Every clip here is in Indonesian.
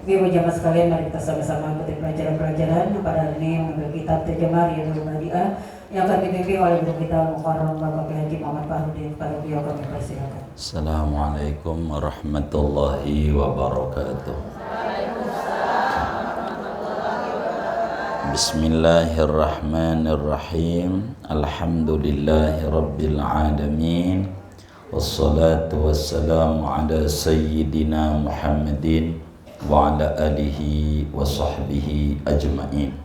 Ibu jamaah sekalian, mari kita sama-sama ikuti pelajaran-pelajaran pada hari ini mengambil kitab terjemah Riyadhul Badi'ah yang akan dibimbing oleh guru kita Mukarram Bapak Haji Muhammad Fahrudin. Pada beliau kami persilakan. Assalamualaikum warahmatullahi wabarakatuh. Bismillahirrahmanirrahim. Alhamdulillahi rabbil alamin. Wassalatu wassalamu ala sayyidina Muhammadin wa ala alihi wa sahbihi ajma'in.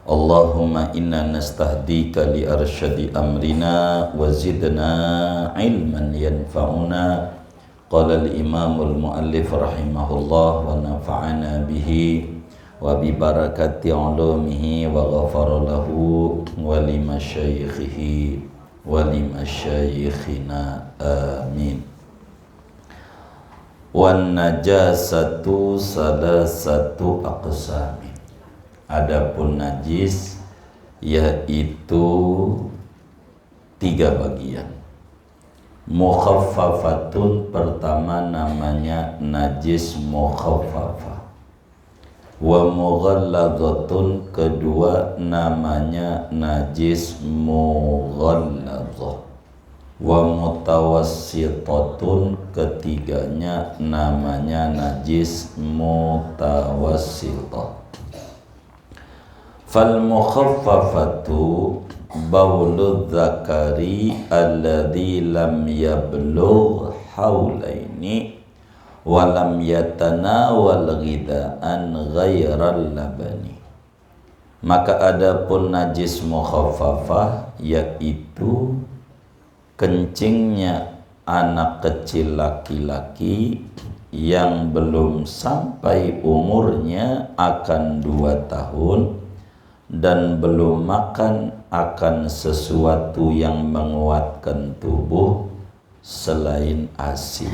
Allahumma inna nastahdika li arsyadi amrina wa zidna ilman yanfa'una. Qala al-imamul muallif rahimahullah wa nafa'ana bihi wa bi barakati ulumihi wa ghafara lahu wa li masyayikhihi wa li masyayikhina amin. Wan najasatu salasatu aqsamin. Adapun najis yaitu 3 bagian. Mukhaffafatun, pertama namanya najis mukhaffafah. Wa mughalladhatun, kedua namanya najis mughalladhah. Wa mutawassitatun, ketiganya namanya najis mutawassitah. Fal mukhaffafatu bauludz zakari alladzi lam yablugh haulaini wa lam yatanawal ghidaan ghairal labani. Maka adapun najis mukhaffafah yaitu kencingnya anak kecil laki-laki yang belum sampai umurnya akan 2 tahun dan belum makan akan sesuatu yang menguatkan tubuh selain ASI.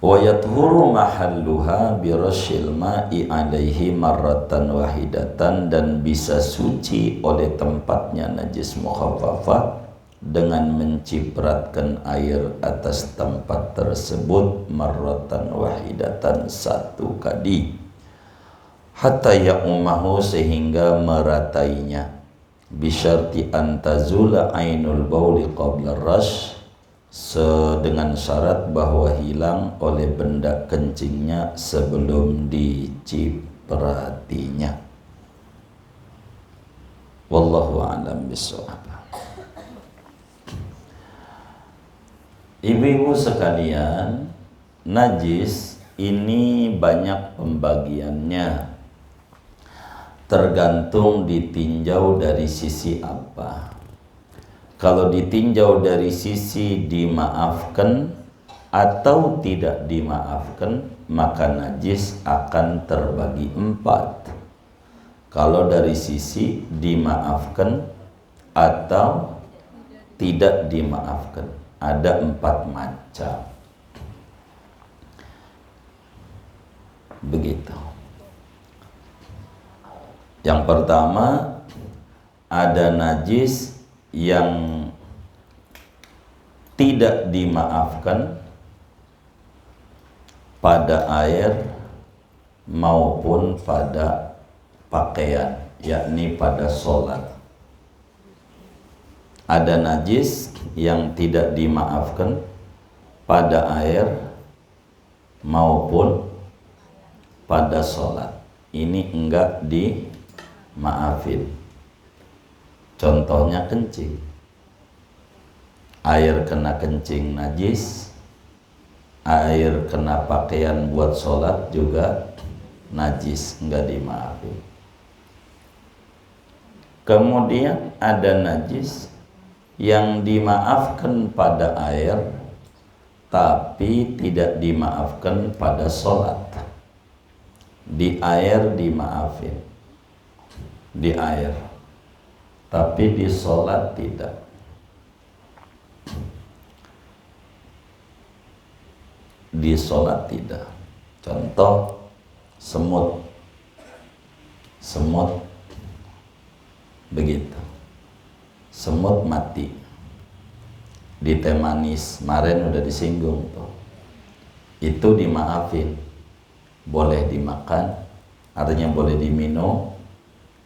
Wa yathuru mahalluha birashil ma'i alaihi marratan wahidatan, dan bisa suci oleh tempatnya najis mukhaffafah dengan mencipratkan air atas tempat tersebut marratan wahidatan, 1 kali. Hatta ya'umahu, sehingga meratainya. Bisyarti antazula ainul bauli qabla rash, dengan syarat bahwa hilang oleh benda kencingnya sebelum dicipratinya. Wallahu a'lam bishawab. Ibu-ibu sekalian, najis ini banyak pembagiannya, tergantung ditinjau dari sisi apa. Kalau ditinjau dari sisi dimaafkan atau tidak dimaafkan, maka najis akan terbagi 4. Kalau dari sisi dimaafkan atau tidak dimaafkan, ada 4 macam. Begitu. Yang pertama, ada najis yang tidak dimaafkan pada air maupun pada pakaian, yakni pada sholat. Ada najis yang tidak dimaafkan pada air maupun pada sholat. Ini enggak dimaafin. Contohnya kencing. Air kena kencing najis, air kena pakaian buat sholat juga najis, enggak dimaafin. Kemudian ada najis yang dimaafkan pada air tapi tidak dimaafkan pada sholat. Di air dimaafin, di air, tapi di sholat tidak. Di sholat tidak. Contoh, semut. Semut begitu. Semut mati di teh manis, kemarin udah disinggung tuh. itu dimaafin, boleh dimakan, artinya boleh diminum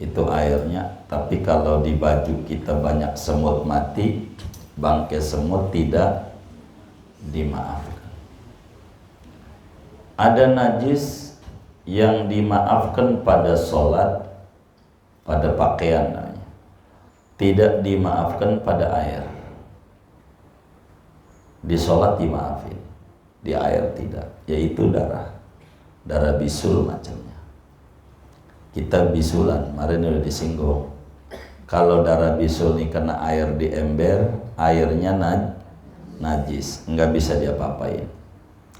itu airnya. Tapi kalau di baju kita banyak semut mati, bangkai semut, tidak dimaafkan. Ada najis yang dimaafkan pada sholat, pada pakaian namanya, tidak dimaafkan pada air. Di sholat dimaafin, di air tidak, yaitu darah bisul macamnya. Kita bisulan, kemarin udah disinggung. Kalau darah bisul ini kena air di ember, airnya najis, nggak bisa diapa-apain.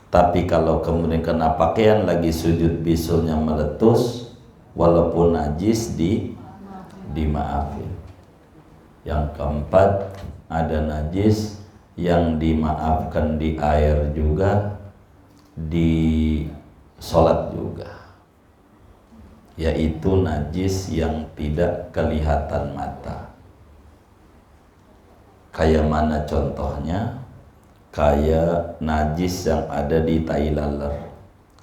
Tapi kalau kemudian kena pakaian lagi sujud, bisulnya meletus, walaupun najis dimaafin. Yang keempat, ada najis yang dimaafkan di air juga, di sholat juga, yaitu najis yang tidak kelihatan mata. Kayak mana contohnya? Kayak najis yang ada di tai laler.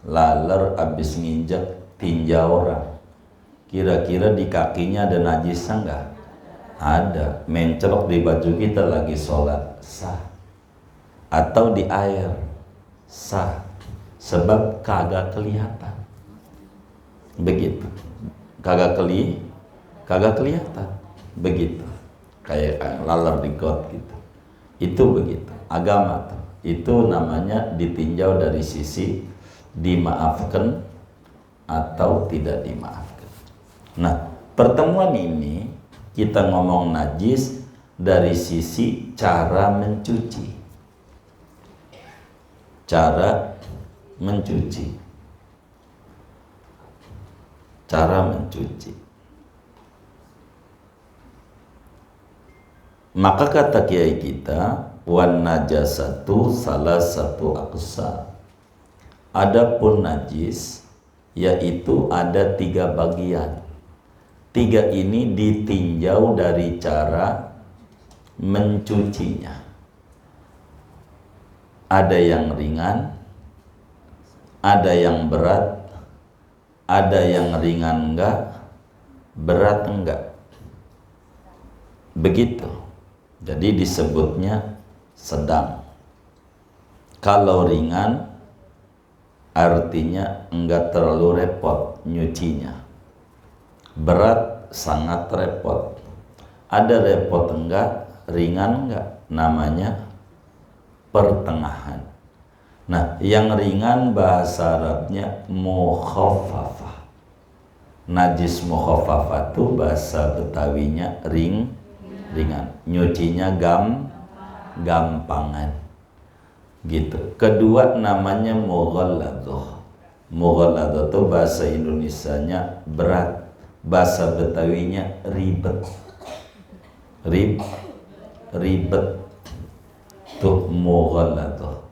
Laler habis nginjek tinjau orang, kira-kira di kakinya ada najisnya enggak? Ada. Mencelok di baju kita lagi sholat, sah. Atau di air, sah, sebab kagak kelihatan. Begitu, kagak kelihatan. Begitu, kayak laler di got gitu. Itu begitu. Agama tuh, itu namanya ditinjau dari sisi dimaafkan atau tidak dimaafkan. Nah, pertemuan ini kita ngomong najis dari sisi cara mencuci. Cara mencuci. Maka kata kiai kita, wan najasatu salah satu aqsa. Adapun najis yaitu ada 3 bagian. 3 ini ditinjau dari cara mencucinya. Ada yang ringan, ada yang berat, ada yang ringan enggak, berat enggak. Begitu. Jadi disebutnya sedang. Kalau ringan artinya enggak terlalu repot nyucinya. Berat sangat repot. Ada repot enggak, ringan enggak, namanya pertengahan. Nah, yang ringan bahasa Arabnya mukhaffafah. Najis mukhaffafah itu bahasa Betawinya ringan. Nyucinya gampangan. Gitu. Kedua namanya mughalladhah. Mughalladhah itu bahasa Indonesianya berat. Bahasa Betawinya ribet. Ribet. Tuh mughalladhah.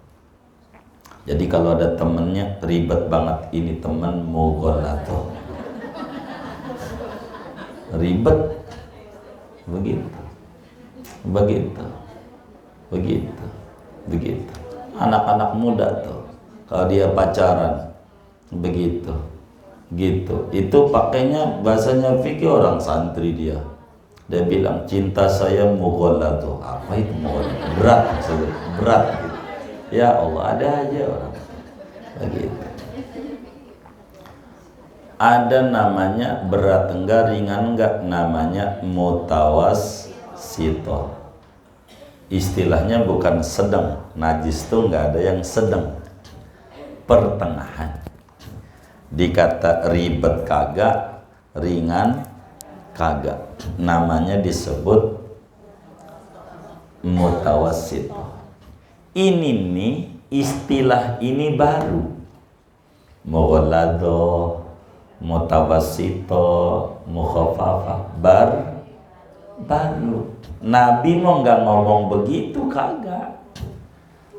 Jadi kalau ada temennya ribet banget, ini temen mughalladhah. Ribet. Begitu. Anak-anak muda tuh kalau dia pacaran begitu. Itu pakainya bahasanya fikih orang santri dia. Dia bilang cinta saya mughalladhah. Apa itu mughalladhah? Berat gitu. Ya Allah, ada aja orang begitu. Ada namanya berat enggak, ringan enggak, namanya mutawassithah. Istilahnya bukan sedang. Najis itu enggak ada yang sedang, pertengahan. Dikata ribet kagak, ringan kagak, namanya disebut mutawassithah. Ini nih, istilah ini baru. Mughalladhah, mutawassithah, mukhaffafah, baru. Nabi mau nggak ngomong begitu, kagak.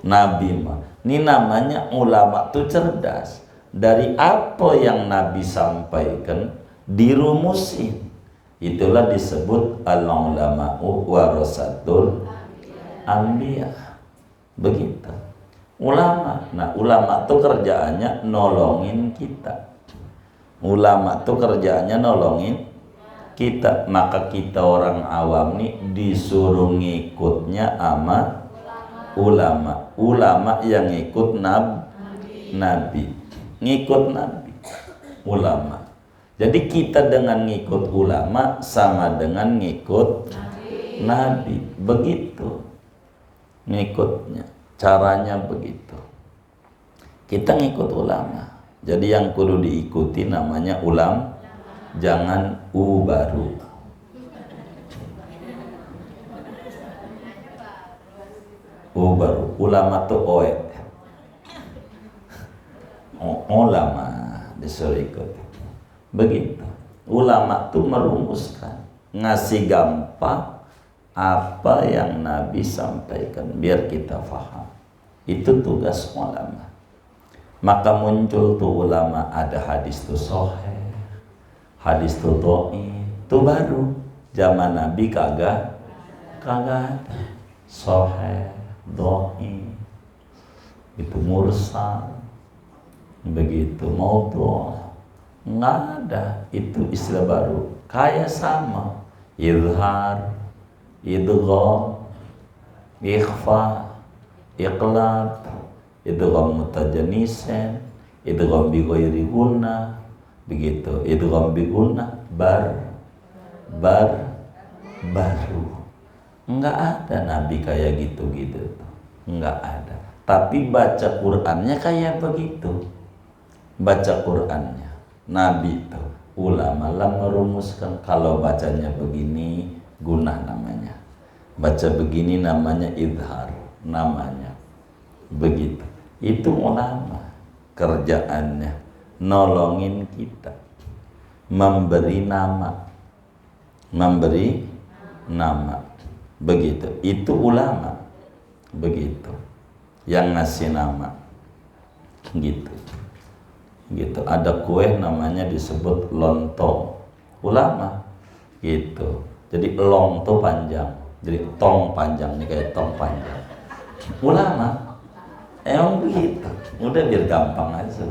Nabi mah, ini namanya ulama tuh cerdas. Dari apa yang Nabi sampaikan dirumusin. Itulah disebut al-ulama'u warasatul anbiya. Begitu. ulama. Nah, ulama tuh kerjaannya nolongin kita. Ulama tuh kerjaannya nolongin kita. Maka kita orang awam nih disuruh ngikutnya sama ulama. Ulama yang ngikut nabi. Ngikut nabi. Ulama. Jadi kita dengan ngikut ulama sama dengan ngikut nabi. Begitu ngikutnya. Caranya begitu. Kita ngikut ulama. Jadi yang kudu diikuti namanya jangan baru. Baru. Ulama tuh oe. Ulama disuruh ikut. Begitu. Ulama tuh merumuskan, ngasih gampang apa yang Nabi sampaikan biar kita faham. Itu tugas ulama. Maka muncul tuh ulama, ada hadis tuh sahih, hadis tuh dhaif, itu baru. Zaman Nabi kagak ada. Sahih, dhaif, itu mursal, begitu maudhu', nggak ada. Itu istilah baru. Kayak sama izhar, idgham, ikhfa, iqlab, idgham mutajannisan, idgham bi ghairi gunnah, begitu. Idgham bi gunnah baru. Enggak ada Nabi kayak gitu-gitu. Enggak ada. Tapi baca Qur'annya kayak begitu. Baca Qur'annya Nabi itu ulama lah merumuskan, kalau bacanya begini gunah namanya, baca begini namanya idhar namanya, begitu. Itu ulama kerjaannya nolongin kita, memberi nama, begitu. Itu ulama, begitu, yang ngasih nama, gitu. Ada kue namanya disebut lontong, ulama, gitu. Jadi long tuh panjang, jadi tong panjang nih, kayak tong panjang. Ulama, emang begitu. Udah biar gampang aja,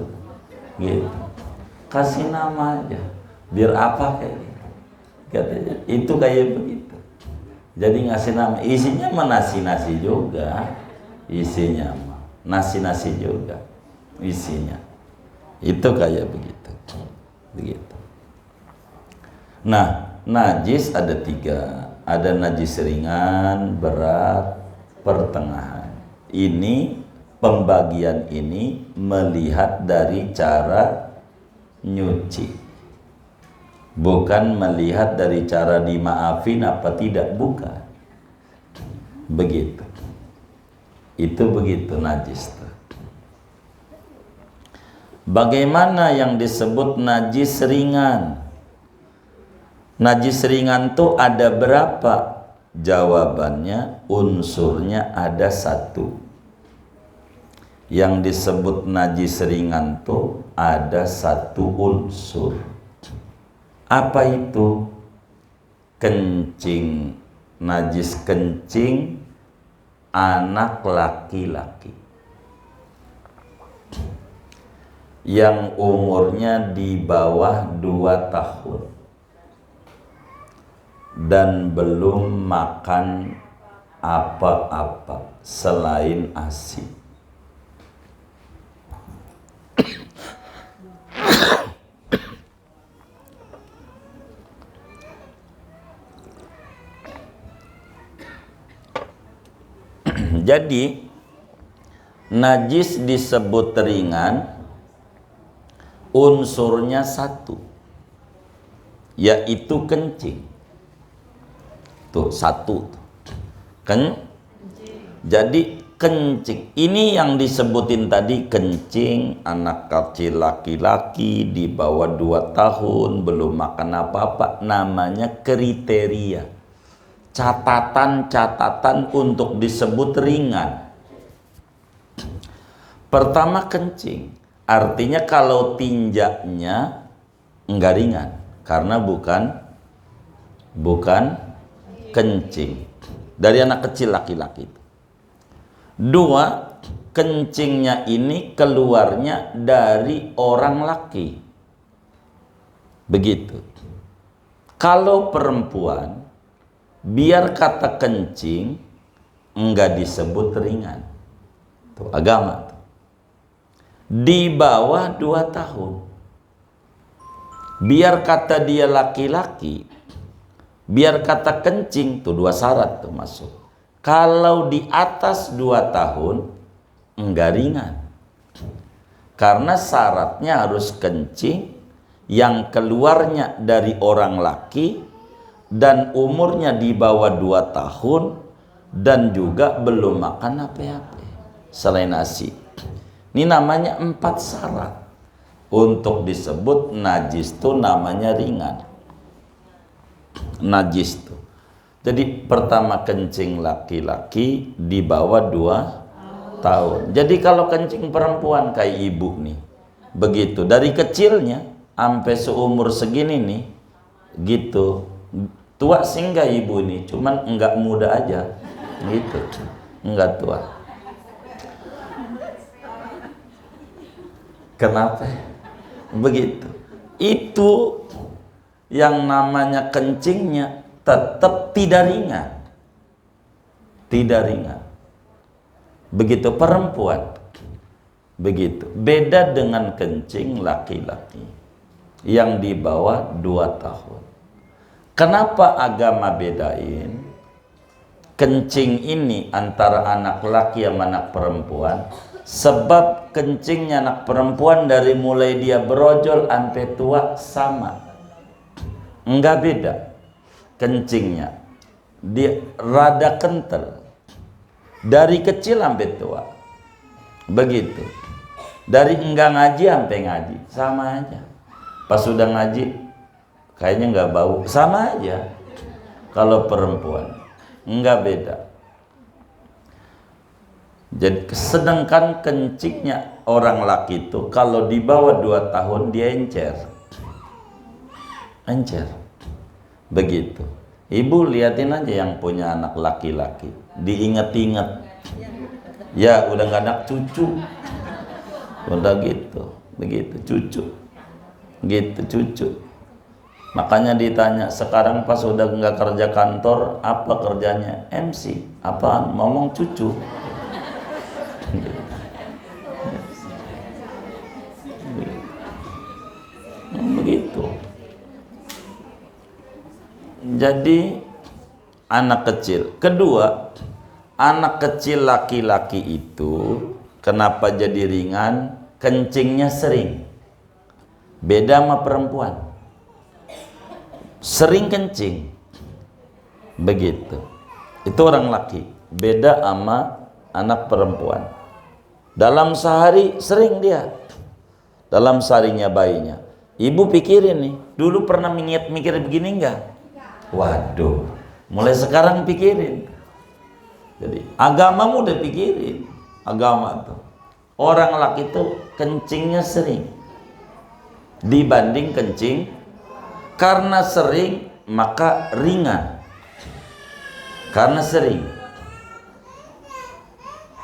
gitu. Kasih nama aja, biar apa kayak gitu. Katanya, itu kayak begitu. Jadi ngasih nama, isinya nasi juga, isinya nasi juga, isinya. Itu kayak begitu. Nah, najis ada 3. Ada najis ringan, berat, pertengahan. Ini pembagian ini melihat dari cara nyuci, bukan melihat dari cara dimaafin apa tidak, bukan. Begitu. Itu begitu najis. Bagaimana yang disebut najis ringan? Najis ringan tuh ada berapa? Jawabannya unsurnya ada 1. Yang disebut najis ringan tuh ada 1 unsur. Apa itu? Kencing. Najis kencing anak laki-laki yang umurnya di bawah 2 tahun dan belum makan apa-apa selain ASI. Jadi najis disebut ringan, unsurnya 1, yaitu kencing. Tuh 1 kan. Jadi kencing ini yang disebutin tadi, kencing anak kecil laki-laki di bawah 2 tahun belum makan apa-apa, namanya kriteria, catatan untuk disebut ringan. Pertama kencing, artinya kalau tinjaknya enggak ringan karena bukan kencing dari anak kecil laki-laki itu. 2, kencingnya ini keluarnya dari orang laki. Begitu. Kalau perempuan, biar kata kencing enggak disebut ringan. Tuh, agama tuh. Di bawah 2 tahun. Biar kata dia laki-laki, biar kata kencing, tuh 2 syarat tuh masuk. Kalau di atas 2 tahun, enggak ringan. Karena syaratnya harus kencing yang keluarnya dari orang laki dan umurnya di bawah 2 tahun dan juga belum makan apa-apa selain nasi. Ini namanya 4 syarat untuk disebut najis tuh namanya ringan. Najis tuh. Jadi pertama kencing laki-laki di bawah 2 tahun. Jadi kalau kencing perempuan kayak ibu nih, begitu dari kecilnya sampai seumur segini nih, gitu. Tua sih enggak ibu ini, cuman enggak muda aja, gitu. Enggak tua. Kenapa? Begitu. Itu yang namanya kencingnya tetap tidak ringan. Tidak ringan. Begitu perempuan. Begitu. Beda dengan kencing laki-laki yang di bawah 2 tahun. Kenapa agama bedain kencing ini antara anak laki sama anak perempuan? Sebab kencingnya anak perempuan dari mulai dia berojol sampai tua sama, enggak beda kencingnya. Dia rada kental dari kecil sampai tua, begitu. Dari enggak ngaji sampai ngaji sama aja. Pas sudah ngaji kayaknya enggak bau, sama aja. Kalau perempuan enggak beda. Jadi sedangkan kencingnya orang laki itu kalau di bawah 2 tahun dia encer. Encer. Begitu. Ibu liatin aja yang punya anak laki-laki, diinget-inget. Ya udah gak anak cucu. Udah gitu. Begitu cucu. Gitu cucu. Makanya ditanya sekarang pas udah nggak kerja kantor, apa kerjanya? MC. Apaan? Ngomong cucu. Begitu. Jadi anak kecil. Kedua, anak kecil laki-laki itu kenapa jadi ringan? Kencingnya sering. Beda sama perempuan. Sering kencing. Begitu. Itu orang laki. Beda sama anak perempuan. Dalam sehari sering dia. Dalam seharinya bayinya. Ibu pikirin nih, dulu pernah mikir begini enggak? Waduh, mulai sekarang pikirin. Jadi agamamu udah pikirin. Agama tuh. Orang laki tuh kencingnya sering dibanding kencing. Karena sering maka ringan. Karena sering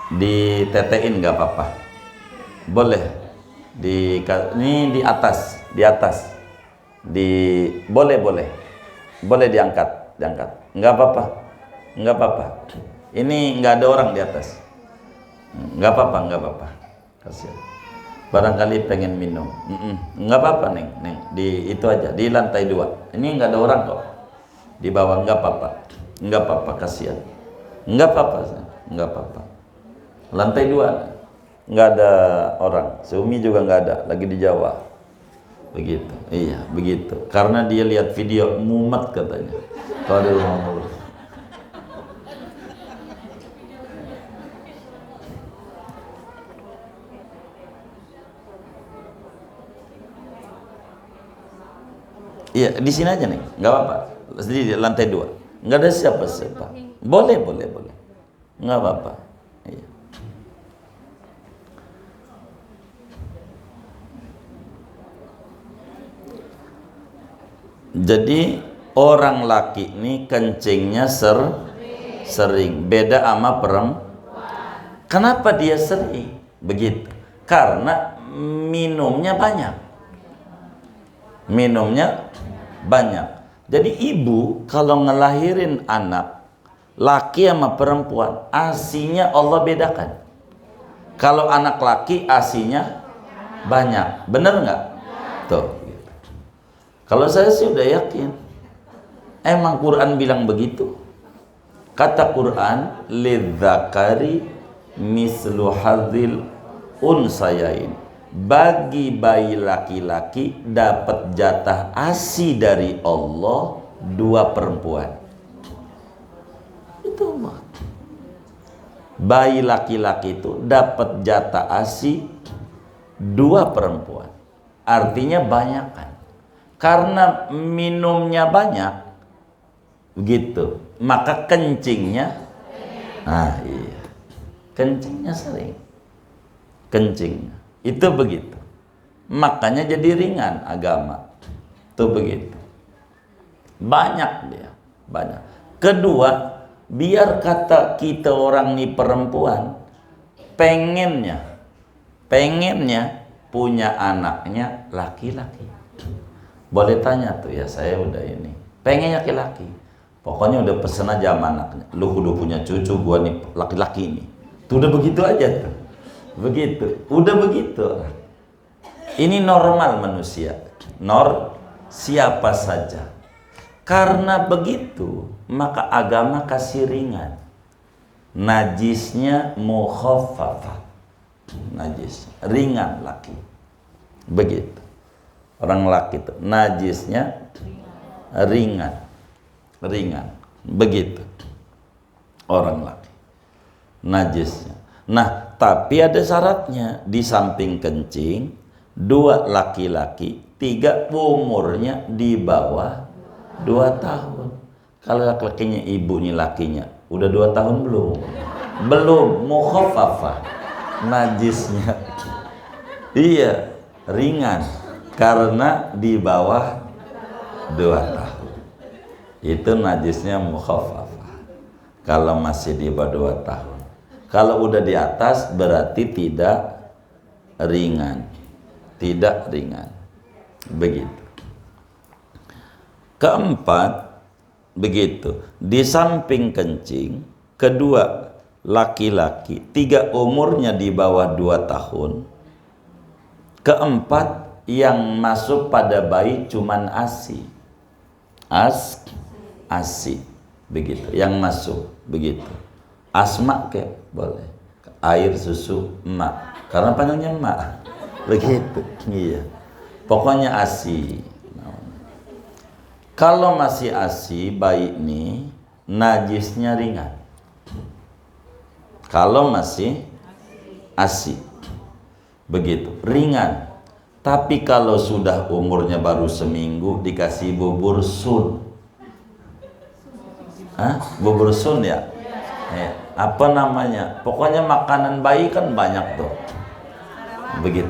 ditetein nggak apa-apa, boleh ini di atas, boleh diangkat, nggak apa-apa, ini nggak ada orang di atas, nggak apa-apa, kasihan, barangkali pengen minum, nggak apa-apa neng, di itu aja, di lantai 2, ini nggak ada orang kok, di bawah nggak apa-apa, kasihan, nggak apa-apa. Lantai 2 nggak ada orang, Sumi juga nggak ada, lagi di Jawa. Begitu, iya begitu. Karena dia lihat video mumet katanya. Kalau di rumah mulu. Iya di sini aja nih, nggak apa-apa. Di lantai 2 nggak ada siapa-siapa. Boleh, nggak apa-apa. Iya. Jadi orang laki ini kencingnya sering, beda sama perempuan. Kenapa dia sering? Begitu. Karena minumnya banyak. Minumnya banyak. Jadi ibu kalau ngelahirin anak laki sama perempuan, ASINya Allah bedakan. Kalau anak laki ASINya banyak. Bener nggak? Tuh. Kalau saya sih udah yakin. Emang Quran bilang begitu. Kata Quran, lidzakari mislu hadzil unsayain. Bagi bayi laki-laki dapat jatah ASI dari Allah 2 perempuan. Itu Allah. Bayi laki-laki itu dapat jatah ASI 2 perempuan. Artinya banyak kan. Karena minumnya banyak, begitu, maka kencingnya, iya, kencingnya sering, kencingnya, itu begitu, makanya jadi ringan agama, itu begitu, banyak dia, banyak. Kedua, biar kata kita orang nih perempuan, pengennya punya anaknya laki-laki. Boleh tanya tuh ya, saya udah ini pengen laki-laki, pokoknya udah pesen aja sama anaknya, lu udah punya cucu gua nih laki-laki nih, tuh udah begitu aja tuh, begitu, udah begitu. Ini normal manusia, siapa saja. Karena begitu maka agama kasih ringan, najisnya mukhaffafah, najis ringan laki, begitu. Orang laki itu najisnya ringan, begitu. Orang laki najisnya. Nah, tapi ada syaratnya. Di samping kencing, 2 laki-laki, 3 umurnya di bawah 2 tahun. Kalau laki-lakinya ibu nih lakinya udah 2 tahun belum mukhaffafah najisnya. Iya, ringan. Karena di bawah 2 tahun itu najisnya mukhaffafah. Kalau masih di bawah 2 tahun, kalau udah di atas berarti tidak ringan, begitu. Keempat, begitu, di samping kencing, kedua laki-laki, 3 umurnya di bawah 2 tahun, keempat yang masuk pada bayi cuman ASI, begitu, yang masuk begitu. Asma kayak boleh, air susu emak, karena panggilnya emak, begitu. Iya, pokoknya ASI. Kalau masih ASI bayi ini najisnya ringan. Kalau masih ASI, begitu, ringan. Tapi kalau sudah umurnya baru seminggu dikasih bubur sun. Bubur sun ya? Apa namanya? Pokoknya makanan bayi kan banyak tuh. Begitu.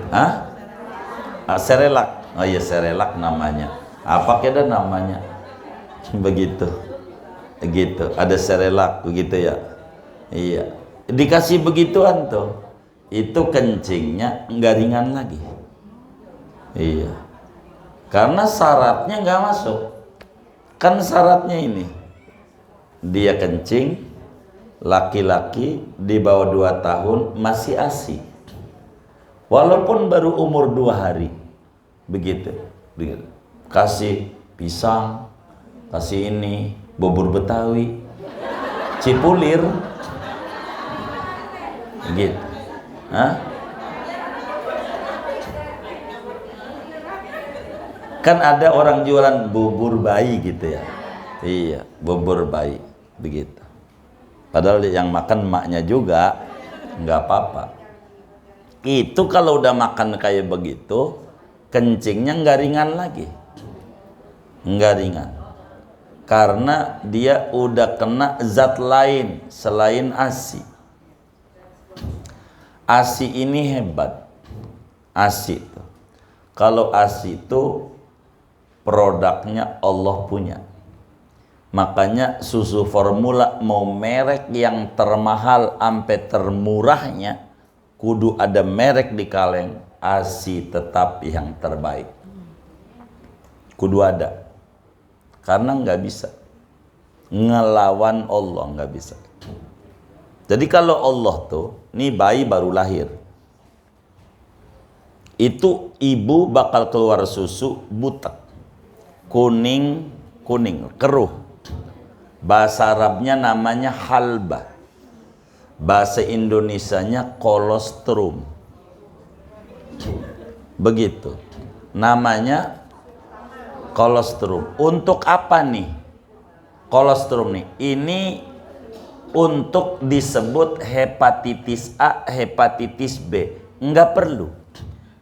Serelak. Oh iya, serelak namanya. Apa kira namanya? Begitu. Gitu. Ada serelak begitu ya. Iya. Dikasih begituan tuh. Itu kencingnya nggak ringan lagi. Iya, karena syaratnya nggak masuk. Kan syaratnya ini, dia kencing, laki-laki di bawah 2 tahun masih ASI, walaupun baru umur 2 hari, begitu. Kasih pisang, kasih ini, bubur Betawi, cipulir, gitu. Kan ada orang jualan bubur bayi gitu ya. Iya, bubur bayi begitu. Padahal yang makan emaknya juga, nggak apa-apa. Itu kalau udah makan kayak begitu, kencingnya nggak ringan lagi, nggak ringan. Karena dia udah kena zat lain selain ASI. ASI ini hebat. ASI itu, kalau ASI itu produknya Allah punya. Makanya susu formula mau merek yang termahal sampai termurahnya, kudu ada merek di kaleng, ASI tetap yang terbaik. Kudu ada. Karena nggak bisa ngelawan Allah, nggak bisa. Jadi kalau Allah tuh, nih bayi baru lahir, itu ibu bakal keluar susu butek, kuning, keruh. Bahasa Arabnya namanya halba, bahasa Indonesianya kolostrum. Begitu namanya, kolostrum. Untuk apa nih kolostrum nih? Ini untuk disebut hepatitis A, hepatitis B. Enggak perlu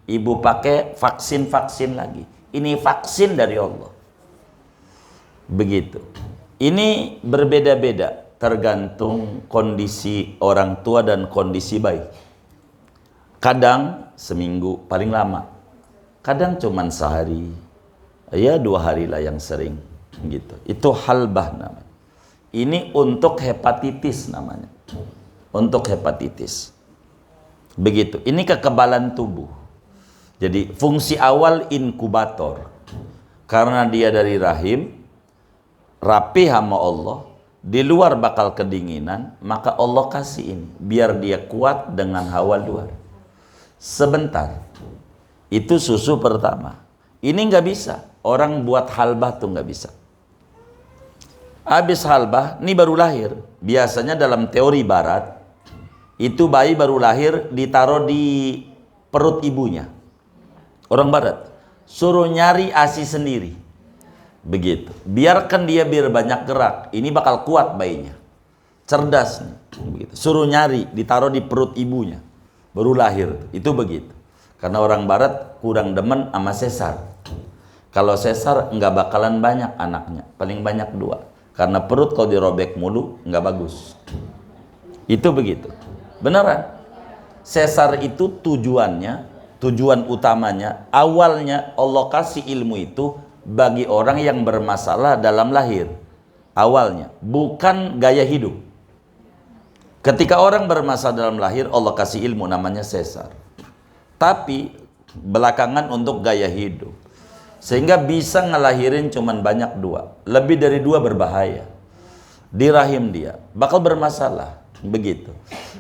ibu pakai vaksin lagi. Ini vaksin dari Allah. Begitu. Ini berbeda-beda tergantung kondisi orang tua dan kondisi bayi. Kadang seminggu paling lama, kadang cuman sehari, ya 2 hari lah yang sering gitu. Itu halbah namanya. Ini untuk hepatitis namanya, untuk hepatitis. Begitu. Ini kekebalan tubuh. Jadi fungsi awal inkubator, karena dia dari rahim, rapi sama Allah, di luar bakal kedinginan, maka Allah kasih ini biar dia kuat dengan hawa luar. Sebentar, itu susu pertama. Ini nggak bisa, orang buat halbah tuh nggak bisa. Habis halbah, ini baru lahir. Biasanya dalam teori barat, itu bayi baru lahir ditaruh di perut ibunya. Orang barat suruh nyari ASI sendiri. Begitu. Biarkan dia biar banyak gerak. Ini bakal kuat bayinya. Cerdas nih. Begitu. Suruh nyari, ditaruh di perut ibunya. Baru lahir. Itu begitu. Karena orang barat kurang demen sama sesar. Kalau sesar nggak bakalan banyak anaknya. Paling banyak 2. Karena perut kalau dirobek mulu nggak bagus. Itu begitu. Beneran. Sesar itu tujuan utamanya, awalnya Allah kasih ilmu itu bagi orang yang bermasalah dalam lahir. Awalnya, bukan gaya hidup. Ketika orang bermasalah dalam lahir, Allah kasih ilmu namanya sesar. Tapi belakangan untuk gaya hidup. Sehingga bisa ngelahirin cuman banyak 2. Lebih dari 2 berbahaya. Di rahim dia bakal bermasalah. Begitu.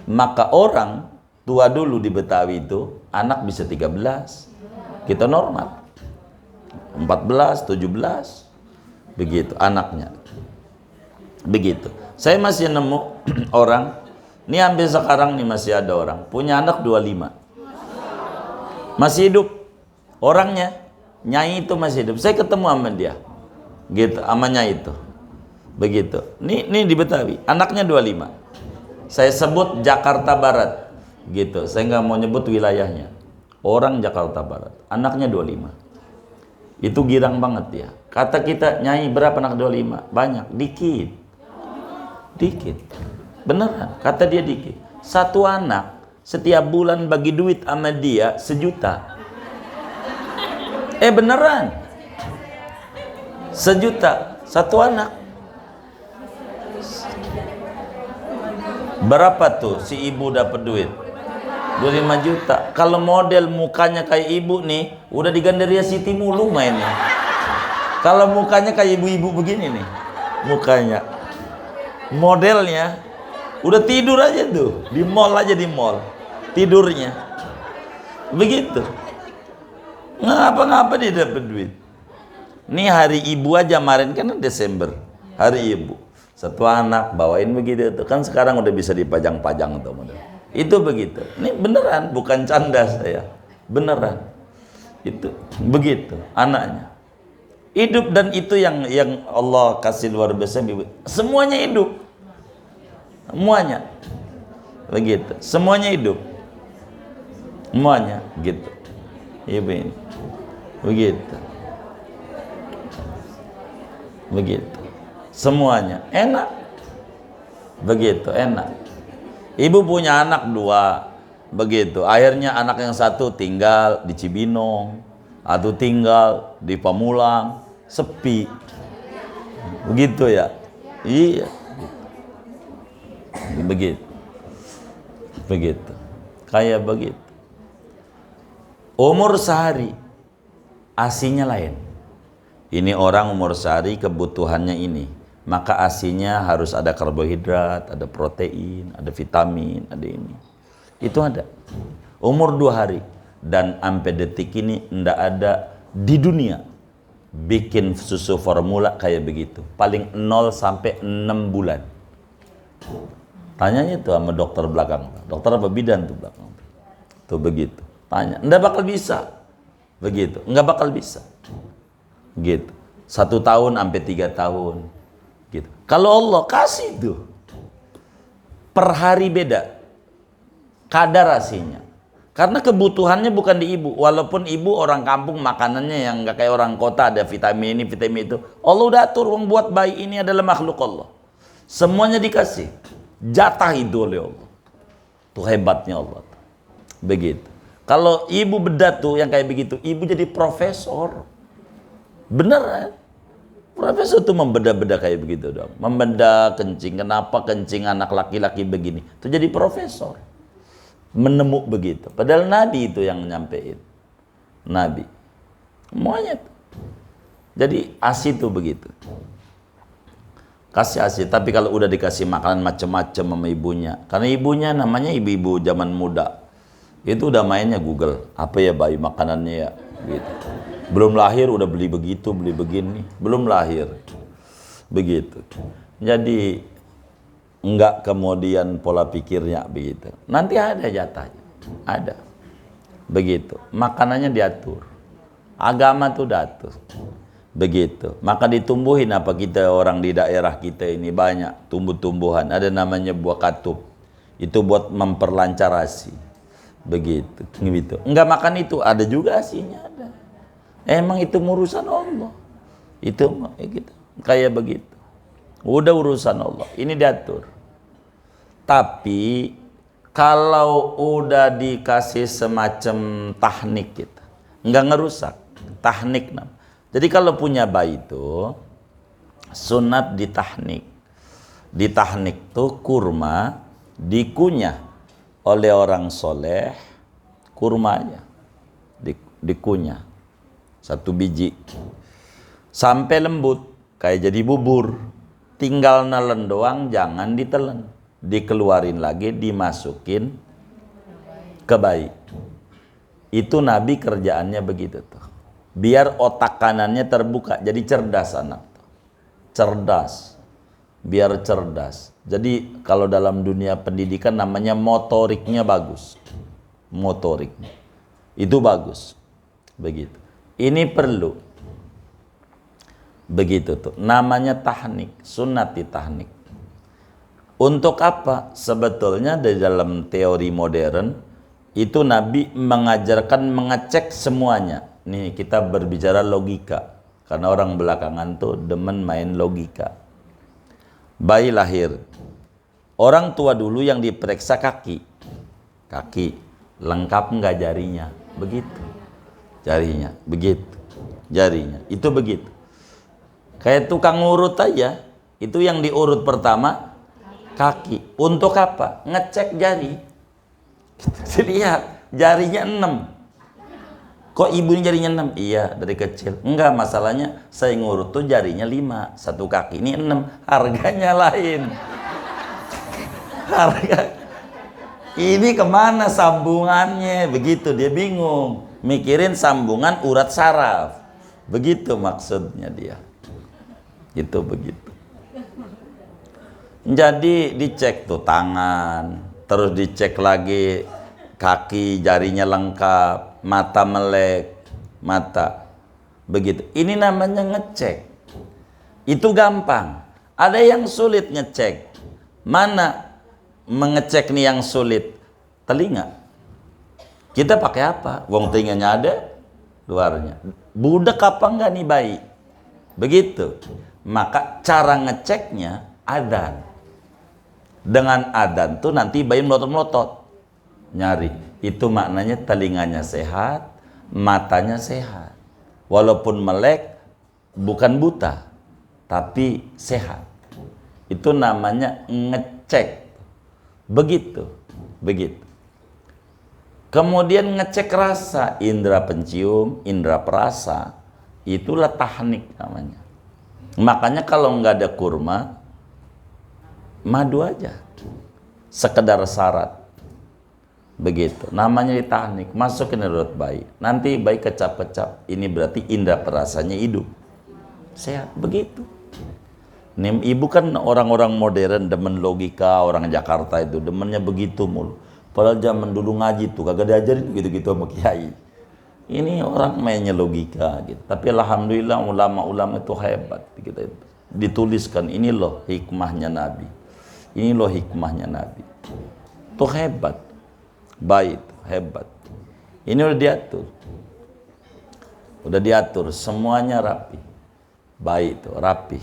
Maka orang tua dulu di Betawi itu anak bisa 13. Kita normal. 14, 17. Begitu anaknya. Begitu. Saya masih nemu orang, ini sampai sekarang nih masih ada orang punya anak 25. Masih hidup. Orangnya Nyai itu masih hidup. Saya ketemu sama dia. Gitu, sama Nyai itu. Begitu. Ini di Betawi, anaknya 25. Saya sebut Jakarta Barat. Gitu. Saya nggak mau nyebut wilayahnya. Orang Jakarta Barat, anaknya 25. Itu girang banget ya. Kata kita, Nyai berapa anak 25? Banyak, dikit. Dikit. Beneran, kata dia dikit. Satu anak setiap bulan bagi duit sama dia 1 juta. Beneran. 1 juta satu anak. Berapa tuh si ibu dapat duit? 25 juta. Kalau model mukanya kayak ibu nih, udah di Gandaria City mulu mainnya. Kalau mukanya kayak ibu-ibu begini nih, mukanya, modelnya, udah tidur aja tuh, di mall aja, di mall, tidurnya, begitu. Ngapa-ngapa dia dapat duit. Nih hari ibu aja kemarin kan Desember, hari ibu, 1 anak bawain begitu tuh, kan sekarang udah bisa dipajang-pajang tuh model. Itu begitu. Ini beneran, bukan canda saya. Beneran. Itu begitu anaknya. Hidup, dan itu yang Allah kasih luar biasa. Semuanya hidup. Semuanya. Begitu. Semuanya hidup. Semuanya gitu. Ibu ini. Begitu. Begitu. Semuanya enak. Begitu, enak. Ibu punya anak 2, begitu. Akhirnya anak yang 1 tinggal di Cibinong, atau tinggal di Pamulang, sepi. Begitu ya? Iya. Begitu. Begitu. Kayak begitu. Umur sehari ASINya lain. Ini orang umur sehari kebutuhannya ini. Maka ASINya harus ada karbohidrat, ada protein, ada vitamin, ada ini. Itu ada. Umur 2 hari. Dan sampai detik ini tidak ada di dunia bikin susu formula kayak begitu. Paling 0 sampai 6 bulan. Tanyanya tuh sama dokter belakang. Dokter apa bidan tuh belakang. Tuh begitu. Tanya. Nggak bakal bisa. Begitu. Nggak bakal bisa. Gitu. 1 tahun sampai 3 tahun. Gitu. Kalau Allah kasih tuh. Per hari beda. Kadar ASINya. Karena kebutuhannya bukan di ibu. Walaupun ibu orang kampung makanannya yang nggak kayak orang kota, ada vitamin ini, vitamin itu. Allah udah atur, buat bayi ini adalah makhluk Allah. Semuanya dikasih. Jatah itu oleh Allah. Itu hebatnya Allah. Begitu. Kalau ibu bedah tuh yang kayak begitu, ibu jadi profesor. Bener kan? Profesor tuh membedah-bedah kayak begitu dong. Membedah kencing. Kenapa kencing anak laki-laki begini? Itu jadi profesor. Menemuk begitu. Padahal Nabi itu yang nyampein. Nabi. Semuanya. Jadi ASI itu begitu. Kasih ASI. Tapi kalau udah dikasih makanan macam-macam sama ibunya. Karena ibunya namanya ibu-ibu zaman muda. Itu udah mainnya Google. Apa ya bayi makanannya ya? Gitu. Belum lahir udah beli begitu, beli begini. Belum lahir. Begitu. Jadi enggak kemudian pola pikirnya begitu. Nanti ada jatahnya. Ada. Begitu. Makanannya diatur. Agama tuh diatur. Begitu. Maka ditumbuhin apa kita orang di daerah kita ini banyak tumbuh-tumbuhan. Ada namanya buah katub. Itu buat memperlancar ASI. Begitu. Gitu. Enggak makan itu, ada juga ASINya ada. Emang itu urusan Allah. Itu gitu. Kayak begitu. Udah urusan Allah. Ini diatur. Tapi kalau udah dikasih semacam tahnik kita, nggak ngerusak. Tahnik nam. Jadi kalau punya bayi itu sunat ditahnik. Ditahnik tuh kurma dikunyah oleh orang soleh, kurmanya dikunyah 1 biji sampai lembut kayak jadi bubur. Tinggal nelen doang, jangan ditelen. Dikeluarin lagi, dimasukin ke bayi. Itu Nabi kerjaannya begitu tuh. Biar otak kanannya terbuka, jadi cerdas anak tuh. Cerdas. Biar cerdas. Jadi kalau dalam dunia pendidikan namanya motoriknya bagus. Motoriknya. Itu bagus. Begitu. Ini perlu. Begitu tuh, namanya tahnik, sunat ditahnik. Untuk apa? Sebetulnya di dalam teori modern itu Nabi mengajarkan mengecek semuanya. Nih kita berbicara logika, karena orang belakangan tuh demen main logika. Bayi lahir, orang tua dulu yang diperiksa kaki, lengkap nggak jarinya, begitu, jarinya, begitu, jarinya, itu begitu. Kayak tukang urut aja, itu yang diurut pertama kaki. Untuk apa? Ngecek jari. Lihat, jarinya 6. Kok ibunya jarinya 6? Iya, dari kecil. Enggak, masalahnya saya ngurut tuh jarinya 5. 1 kaki ini 6. Harganya lain. Harga. Ini kemana sambungannya? Begitu, dia bingung. Mikirin sambungan urat saraf. Begitu maksudnya dia. Gitu begitu. Jadi dicek tuh tangan, terus dicek lagi kaki, jarinya lengkap, mata melek, mata. Begitu. Ini namanya ngecek. Itu gampang. Ada yang sulit ngecek. Mana mengecek nih yang sulit? Telinga. Kita pakai apa? Wong telinganya ada luarnya. Budak apa enggak nih bayi? Begitu. Maka cara ngeceknya adzan. Dengan adzan tuh nanti bayi melotot-melotot. Nyari. Itu maknanya telinganya sehat, matanya sehat. Walaupun melek, bukan buta. tapi sehat. Itu namanya ngecek. Begitu. Kemudian ngecek rasa, indera pencium, indera perasa, itulah tahnik namanya. Makanya kalau nggak ada kurma, madu aja, sekedar syarat. Begitu, namanya ditahnik, masukin ke perut bayi. Nanti bayi kecap-kecap, ini berarti indera perasanya hidup, sehat. Begitu. Nih, ibu kan orang-orang modern, demen logika, orang Jakarta itu demennya begitu mulu. Padahal zaman dulu ngaji tuh kagak diajarin gitu-gitu sama kiai. Ini orang mainnya logika gitu. Tapi alhamdulillah ulama-ulama itu hebat kita itu. Dituliskan ini loh hikmahnya Nabi. Ini loh hikmahnya Nabi. Itu hebat. Baik, hebat. Ini udah diatur. Udah diatur, semuanya rapi. Baik itu, rapi.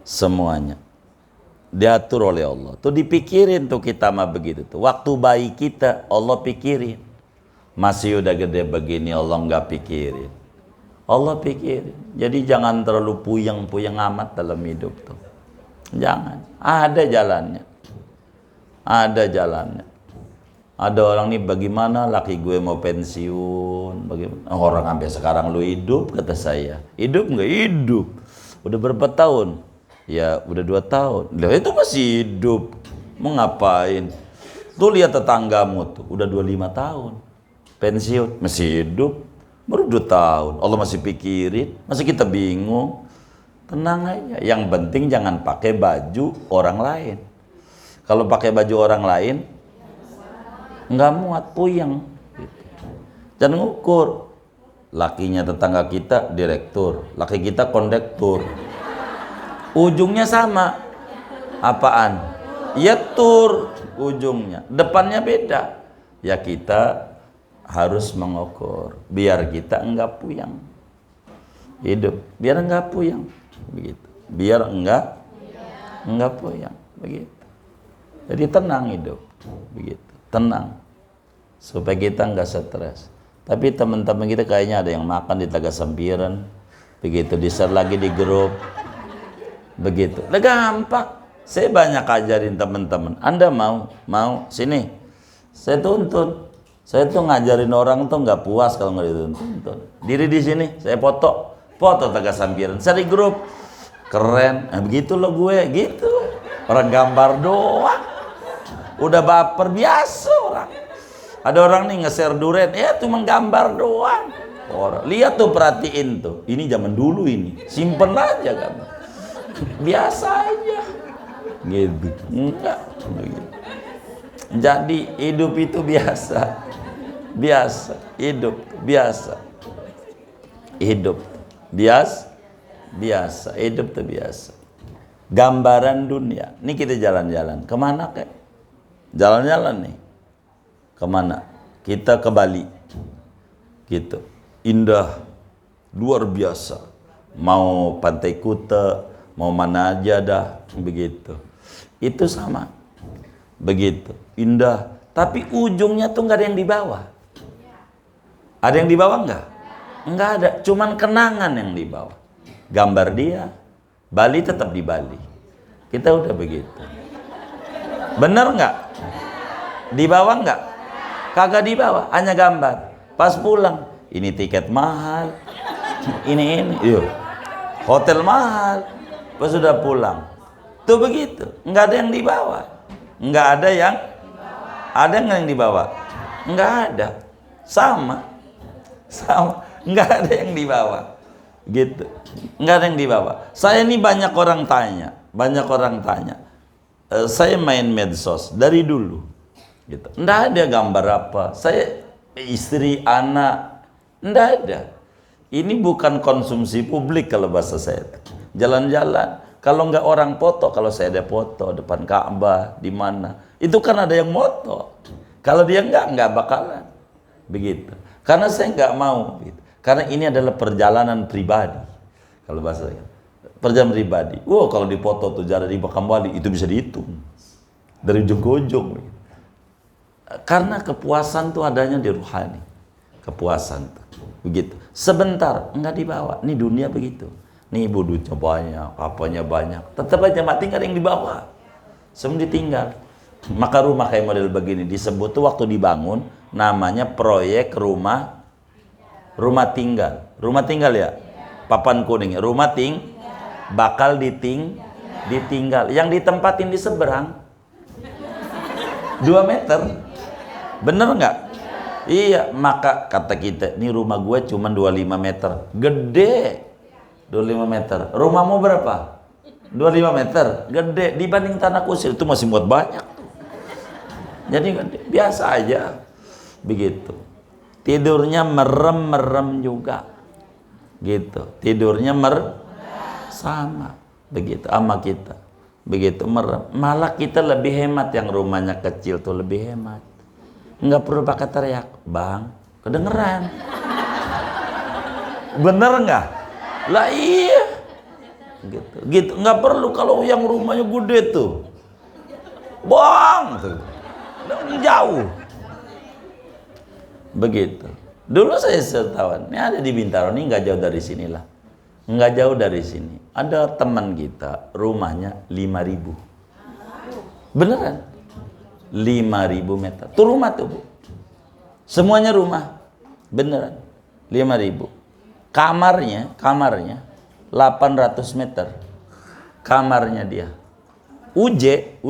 Semuanya diatur oleh Allah. Tuh dipikirin tuh kita mah begitu tuh. Waktu bayi kita Allah pikirin. Masih udah gede begini Allah nggak pikirin. Allah pikirin. Jadi jangan terlalu puyeng-puyeng amat dalam hidup tuh. Jangan. Ada jalannya. Ada jalannya. Ada orang nih, bagaimana laki gue mau pensiun, bagaimana orang sampai sekarang lu hidup, kata saya. Hidup nggak? Hidup. Udah berapa tahun? Ya udah 2 tahun. Loh, itu masih hidup. Mau ngapain? Tuh lihat tetanggamu tuh, udah 25 tahun. Pensiun, masih hidup. Baru 2 tahun. Allah masih pikirin, masih kita bingung. Tenang aja. Yang penting jangan pakai baju orang lain. Kalau pakai baju orang lain, nggak muat, puyeng gitu. Dan ngukur, lakinya tetangga kita direktur, laki kita kondektur, ujungnya sama, apaan? Ya tur ujungnya, depannya beda. Ya kita harus mengukur biar kita enggak puyeng hidup, biar enggak puyeng begitu, biar enggak puyeng begitu. Jadi tenang hidup begitu, tenang supaya kita enggak stres. Tapi teman-teman kita kayaknya ada yang makan di Telaga Sampiran begitu, di-share lagi di grup begitu. Udah gampang. Saya banyak ajarin teman-teman. Anda mau sini, saya tuntun. Saya tuh ngajarin orang tuh nggak puas kalau nggak dituntun. Diri di sini, saya foto Telaga Sampiran, share di grup. Keren, nah, begitu loh gue, gitu. Orang gambar doang, udah baper biasa orang. Ada orang nih nge-share duren, ya cuma gambar doang. Orang lihat tuh, perhatiin tuh. Ini zaman dulu ini, simpen aja kan. Biasa aja. Gitu. Enggak. Begitu. Jadi hidup itu biasa. Biasa, hidup biasa. Hidup biasa, hidup tuh biasa. Gambaran dunia. Ini kita jalan-jalan. Kemana kek? Jalan-jalan nih. Kemana? Kita ke Bali. Gitu. Indah, luar biasa. Mau Pantai Kuta, mau mana aja dah, begitu. Itu sama. Begitu. Indah, tapi ujungnya tuh nggak ada yang di bawah. Ada yang di bawah nggak? Nggak ada, cuman kenangan yang di bawah. Gambar dia, Bali tetap di Bali. Kita udah begitu. Bener nggak? Di bawah nggak? Kagak di bawah, hanya gambar. Pas pulang, ini tiket mahal, ini, yuk, hotel mahal. Pas sudah pulang, tuh begitu. Nggak ada yang di bawah, nggak ada yang, ada nggak yang di bawah? Nggak ada, sama, nggak ada yang di bawah, gitu. Nggak ada yang di bawah. Saya ini banyak orang tanya, saya main medsos dari dulu. Gitu. Nggak ada gambar apa. Saya istri, anak, nggak ada. Ini bukan konsumsi publik kalau bahasa saya. Jalan-jalan. Kalau nggak orang foto, kalau saya ada foto depan Ka'bah di mana, itu kan ada yang foto. Kalau dia nggak bakalan begitu. Karena saya nggak mau. Gitu. Karena ini adalah perjalanan pribadi. Kalau bahasa saya, perjalanan pribadi. Wow, kalau dipoto tuh jalan di Bakam Bali itu bisa dihitung dari ujung ke ujung. Gitu. Karena kepuasan tuh adanya di ruhani. Kepuasan tuh. Begitu. Sebentar, enggak dibawa. Ini dunia begitu. Nih ibu duitnya banyak, apanya banyak. Tetap aja mak tinggal yang di bawah. Semua ditinggal. Maka rumah kayak model begini disebut tuh waktu dibangun namanya proyek rumah tinggal. Rumah tinggal ya? Papan kuning. Rumah bakal ditinggal. Yang ditempatin di seberang 2 meter. Bener nggak? Iya, maka kata kita, ini rumah gue cuma 25 meter. Gede. 25 meter. Rumahmu berapa? 25 meter. Gede. Dibanding tanah kusir itu masih muat banyak. Jadi biasa aja. Begitu. Tidurnya merem juga. Gitu. Tidurnya sama. Begitu sama kita. Begitu merem. Malah kita lebih hemat yang rumahnya kecil tuh lebih hemat. Nggak perlu pakai teriak, bang, kedengeran. Bener nggak? Lah iya. Gitu. Nggak perlu kalau yang rumahnya gede tuh, bang, tuh, jauh. Begitu. Dulu saya setawan, ini ada di Bintaro, ini nggak jauh dari sinilah. Nggak jauh dari sini. Ada teman kita, rumahnya 5.000. Beneran? 5.000 meter. Tuh rumah tuh, Bu. Semuanya rumah. Beneran. 5.000. Kamarnya 800 meter. Kamarnya dia. UJ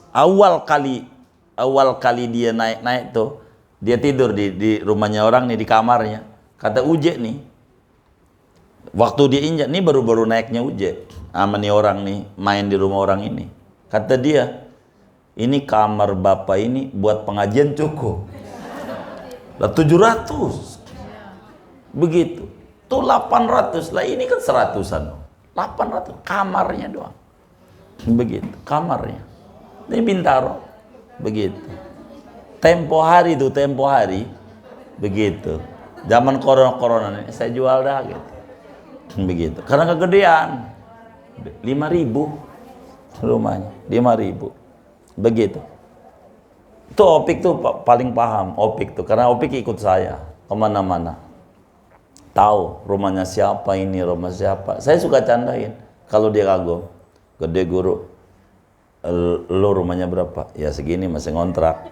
awal kali dia naik tuh, dia tidur di rumahnya orang nih, di kamarnya. Kata UJ nih, waktu dia injak nih baru-baru naiknya UJ sama nih orang nih main di rumah orang ini. Kata dia, ini kamar bapak ini buat pengajian cukup. Lah 700. Begitu. Tuh 800. Lah ini kan 100-an. 800 kamarnya doang. Begitu, kamarnya. Ini Bintaro. Begitu. Tempo hari begitu. Zaman corona ini saya jual dah gitu. Begitu. Karena kegedean. 5.000 rumahnya. 5.000. Begitu. Itu Opik tuh paling paham. Opik tuh. Karena Opik ikut saya kemana-mana. Tahu rumahnya siapa ini, rumah siapa. Saya suka candain. Kalau dia kagum. Gede guru. Lo rumahnya berapa? Ya segini, masih ngontrak.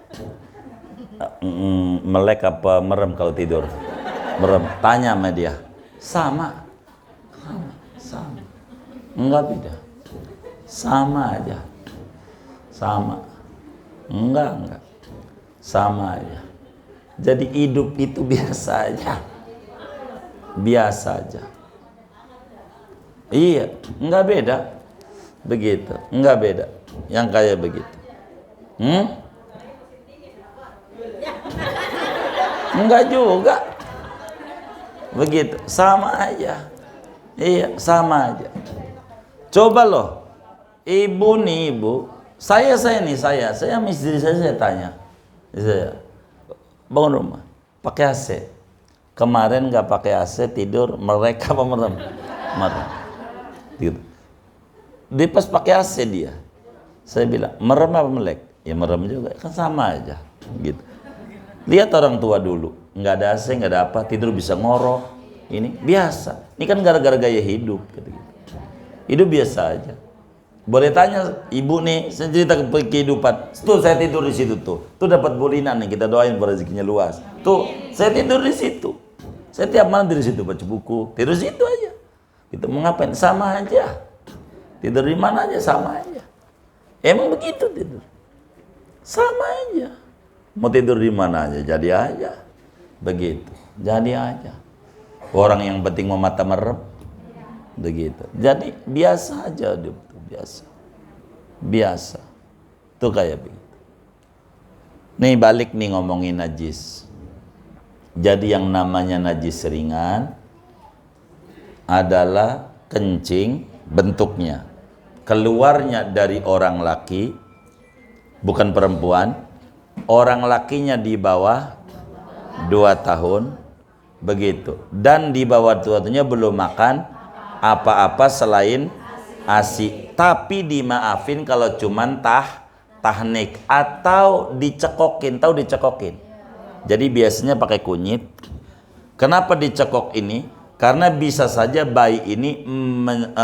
Melek apa merem kalau tidur? Merem. Tanya sama dia. Sama. Enggak beda. Sama aja. Sama. Enggak. Sama aja. Jadi hidup itu biasa aja. Biasa aja. Iya, enggak beda. Begitu, enggak beda. Yang kayak begitu. Enggak juga. Begitu, sama aja. Iya, sama aja. Coba loh. Ibu nih, ibu. Saya istri saya tanya. Saya bangun rumah, pakai AC. Kemarin nggak pakai AC tidur, mereka apa merem? Merem. Gitu. Dia pas pakai AC dia. Saya bilang, merem apa melek? Ya merem juga, kan sama aja. Gitu. Lihat orang tua dulu, nggak ada AC, nggak ada apa, tidur bisa ngorok. Ini biasa. Ini kan gara-gara gaya hidup. Gitu. Hidup biasa aja. Boleh tanya ibu nih, saya cerita kehidupan. Tuh saya tidur di situ tuh. Tuh dapat bolinan nih, kita doain rezekinya luas. Tuh saya tidur di situ. Saya tiap malam tidur di situ baca buku, tidur di situ aja. Gitu mau ngapain? Sama aja. Tidur di mana aja sama aja. Emang begitu tidur. Sama aja. Mau tidur di mana aja jadi aja. Begitu. Jadi aja. Orang yang penting mau mata merem. Begitu. Jadi biasa aja hidup. Biasa. Tuh kayak begitu. Nih balik nih ngomongin najis. Jadi yang namanya najis ringan adalah kencing bentuknya. Keluarnya dari orang laki, bukan perempuan. Orang lakinya di bawah 2 tahun. Begitu. Dan di bawah 2 tahunnya belum makan apa-apa selain ASI, tapi dimaafin kalau cuman tahnik atau dicekokin. Tahu dicekokin? Jadi biasanya pakai kunyit. Kenapa dicekok ini? Karena bisa saja bayi ini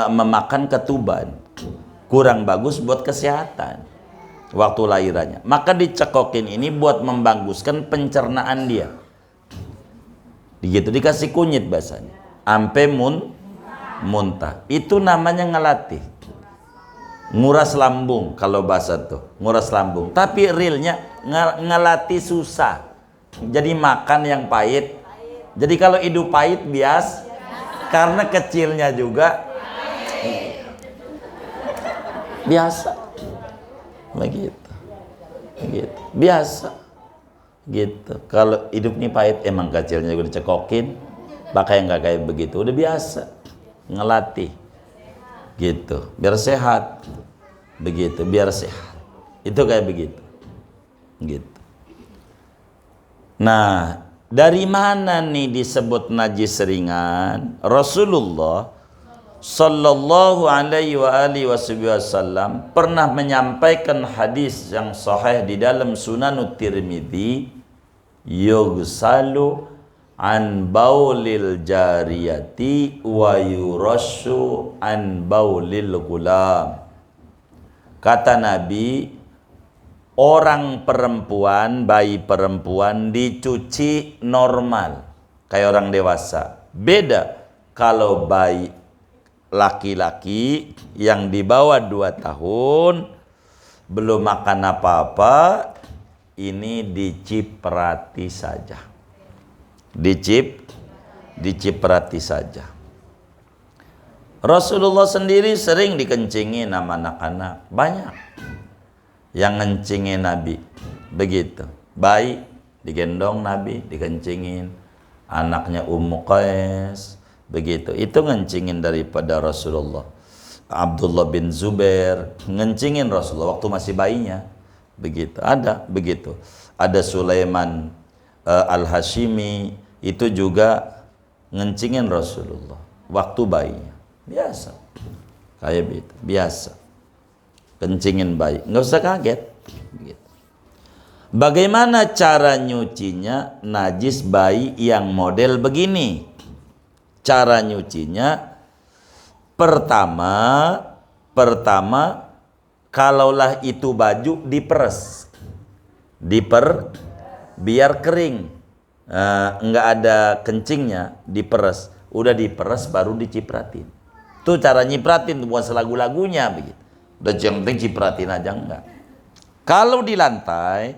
memakan ketuban, kurang bagus buat kesehatan waktu lahirannya. Maka dicekokin ini buat membaguskan pencernaan dia. Gitu, dikasih kunyit bahasanya. Ampe muntah. Itu namanya ngelatih. Nguras lambung kalau bahasa tuh, nguras lambung. Tapi realnya ngelatih susah. Jadi makan yang pahit. Jadi kalau hidup pahit bias, karena kecilnya juga biasa. Begitu. Biasa. Gitu. Kalau hidup ini pahit, emang kecilnya juga dicekokin, pakai nggak kayak begitu, udah biasa. Ngelatih. Gitu. Biar sehat. Begitu, biar sehat. Itu kayak begitu. Gitu. Nah, dari mana nih disebut najis ringan? Rasulullah sallallahu alaihi wa alihi wasallam pernah menyampaikan hadis yang sahih di dalam Sunan Tirmidzi, yughsalu an baulil jariyati wa yurashu an baulil gulam. Kata Nabi, orang perempuan, bayi perempuan dicuci normal kayak orang dewasa. Beda kalau bayi laki-laki yang di bawah 2 tahun belum makan apa-apa, ini diciprati saja. Diciprati saja. Rasulullah sendiri sering dikencingin sama anak-anak, banyak yang ngencingin Nabi. Begitu, bayi digendong Nabi, dikencingin. Anaknya Ummu Qais, begitu, itu ngencingin daripada Rasulullah. Abdullah bin Zubair ngencingin Rasulullah waktu masih bayinya. Begitu, ada begitu. Ada Sulaiman Al-Hashimi, itu juga ngencingin Rasulullah waktu bayinya. Biasa, kayak gitu, biasa. Kencingin bayi, nggak usah kaget. Begitu. Bagaimana cara nyucinya najis bayi yang model begini? Cara nyucinya, pertama kalaulah itu baju diperes, biar kering, nggak ada kencingnya, diperes. Udah diperes baru dicipratin. Tuh cara nyipratin, bukan selagu-lagunya begitu. Udah yang penting cipratin aja, enggak. Kalau di lantai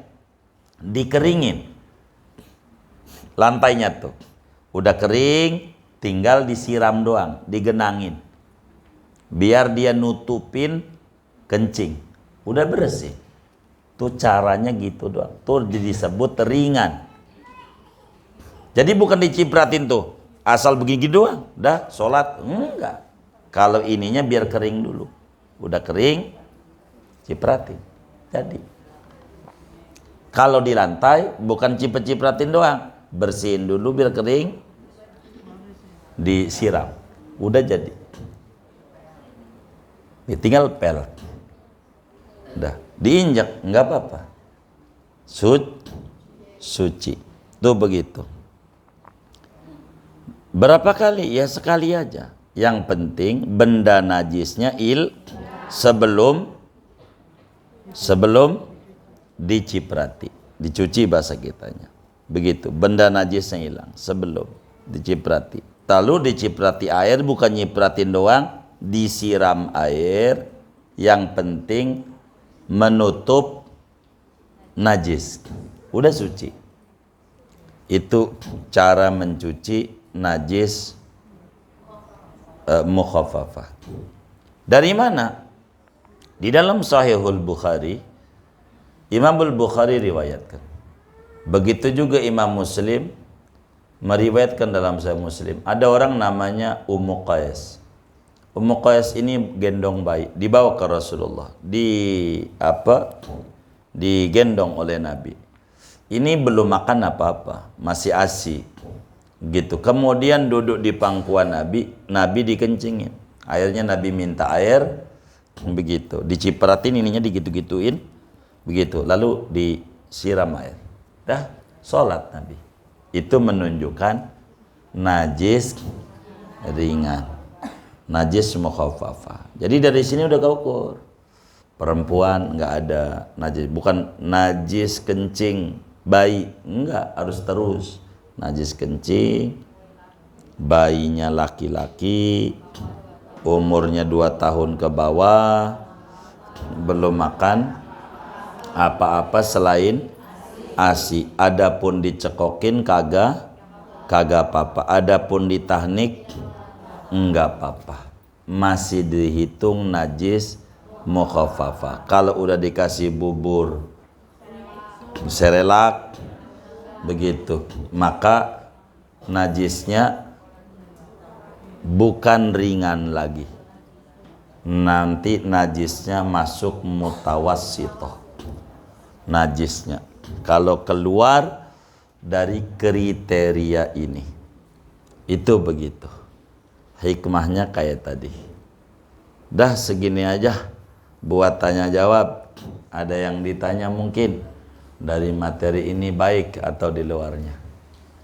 dikeringin, lantainya tuh udah kering, tinggal disiram doang, digenangin, biar dia nutupin kencing, udah bersih. Tuh caranya gitu doang. Tuh disebut ringan. Jadi bukan dicipratin tuh asal begini doang, udah sholat, enggak. Kalau ininya biar kering dulu, udah kering, cipratin. Jadi kalau di lantai bukan cipratin doang, bersihin dulu biar kering, disiram, udah jadi. Tinggal pel, udah diinjak, nggak apa-apa, suci. Tuh begitu. Berapa kali? Ya sekali aja. Yang penting benda najisnya sebelum diciprati, dicuci bahasa kitanya. Begitu, benda najisnya hilang sebelum diciprati. Lalu diciprati air, bukan nyipratin doang, disiram air. Yang penting menutup najis, udah suci. Itu cara mencuci najis mukhaffafah. Dari mana? Di dalam Sahihul Bukhari, Imam Al-Bukhari riwayatkan. Begitu juga Imam Muslim meriwayatkan dalam Sahih Muslim. Ada orang namanya Ummu Qais. Ummu Qais ini gendong bayi, dibawa ke Rasulullah, digendong oleh Nabi. Ini belum makan apa-apa, masih ASI. Gitu. Kemudian duduk di pangkuan Nabi, Nabi dikencingin. Akhirnya Nabi minta air, begitu. Dicipratin ininya, digitu-gituin, begitu. Lalu disiram air. Dah, sholat Nabi. Itu menunjukkan najis ringan. Najis mukhaffafah. Jadi dari sini udah keukur. Perempuan nggak ada najis, bukan najis kencing bayi, enggak, harus terus. Najis kencing, bayinya laki-laki, umurnya 2 tahun ke bawah, belum makan apa-apa selain ASI. Adapun dicekokin kagak apa-apa. Adapun ditahnik enggak apa-apa. Masih dihitung najis mukhaffafah. Kalau udah dikasih bubur serelak begitu, maka najisnya bukan ringan lagi. Nanti najisnya masuk mutawassithah. Najisnya kalau keluar dari kriteria ini, itu begitu. Hikmahnya kayak tadi. Dah segini aja buat tanya jawab. Ada yang ditanya mungkin dari materi ini baik atau di luarnya.